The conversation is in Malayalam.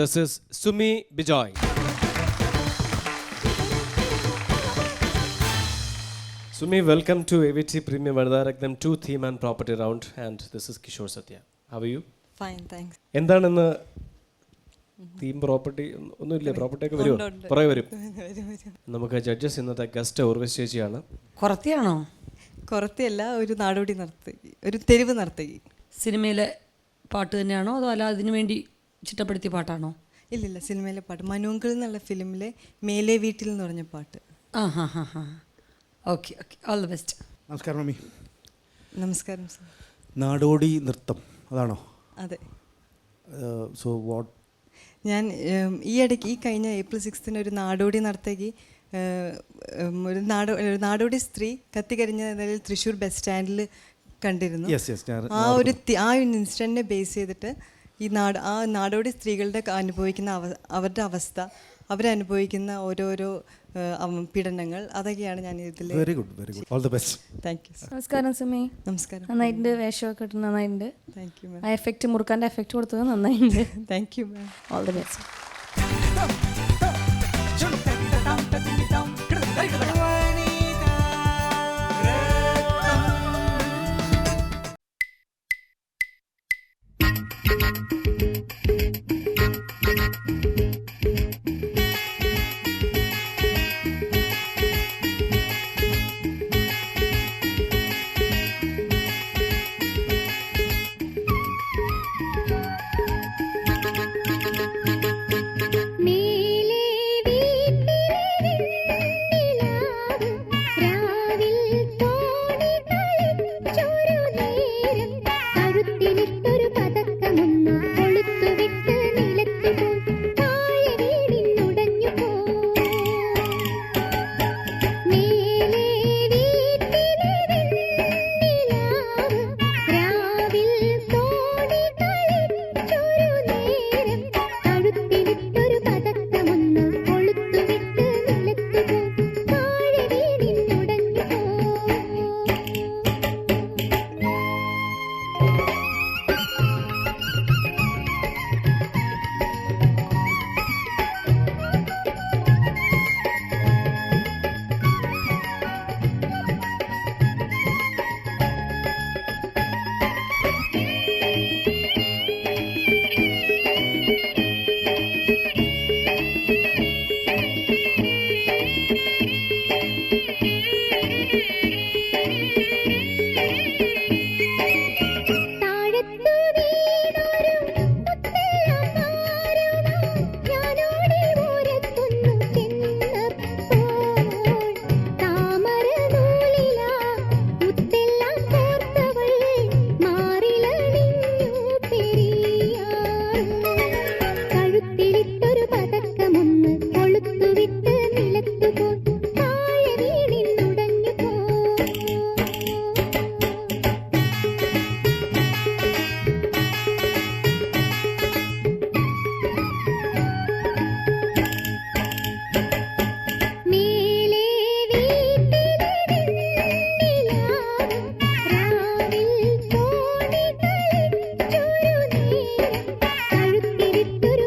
This is Sumi Bijoy. Sumi, welcome to AVT Premium Vardaraknam 2 Theme and Property Round, and this is Kishore Satya. How are you? Fine, thanks. എന്താണെന്ന് തീം പ്രോപ്പർട്ടി ഒന്നുമില്ല, പ്രോപ്പർട്ടി ഒക്കെ വരുമോ? കുറേ വരും. നമുക്ക് ജഡ്ജസ് ഇന്നത്തെ ഗസ്റ്റ് ഉർവശി ചേച്ചിയാണ്. കുറത്തിയാണോ? കുറത്തിയല്ല, ഒരു നാടോടി നർത്തകി, ഒരു തെരുവ് നർത്തകി. സിനിമയിലെ പാട്ട് തന്നെയാണോ അതോ അല്ല അതിനു വേണ്ടി ചിട്ടപ്പെടുത്തിയ പാട്ടാണോ? ഇല്ലില്ല, സിനിമയിലെ പാട്ട്. മനുങ്കിൾ എന്നുള്ള ഫിലിമിലെ മേലെ വീട്ടിൽ എന്ന് പറഞ്ഞ പാട്ട്. ആ ഹാ ഹാ ഹാ. Okay okay, all the best. നമസ്കാരം മമ്മി. നമസ്കാരം സർ. നാടോടി നൃത്തം അതാണോ? അതെ. So what? ഞാൻ ഈ ഇടയ്ക്ക് ഈ കഴിഞ്ഞ April 6 ഒരു നാടോടി നർത്തകി, ഒരു നാടോടി സ്ത്രീ കത്തിക്കരിഞ്ഞ നിലയിൽ തൃശ്ശൂർ ബസ് സ്റ്റാൻഡിൽ കണ്ടിരുന്നു. ആ ഒരു ഇൻസിഡൻറ്റിനെ ബേസ് ചെയ്തിട്ട് ഈ നാടോടി സ്ത്രീകളുടെ അനുഭവിക്കുന്ന അവരുടെ അവസ്ഥ, അവരനുഭവിക്കുന്ന ഓരോരോ പീഡനങ്ങൾ, അതൊക്കെയാണ് ഞാൻ ഇതിൽ. Very good, very good, all the best. Thank you. നമസ്കാരം സുമി. നമസ്കാരം. നന്നായിട്ടുണ്ട്, വേഷമൊക്കെ ഇട്ട് നന്നായിട്ടുണ്ട്. Thank you ma'am. ആ എഫക്റ്റ്, മുറുക്കാൻ്റെ എഫക്റ്റ് കൊടുത്തത് നന്നായിട്ടുണ്ട്. Thank you ma'am. All the best. ഒരു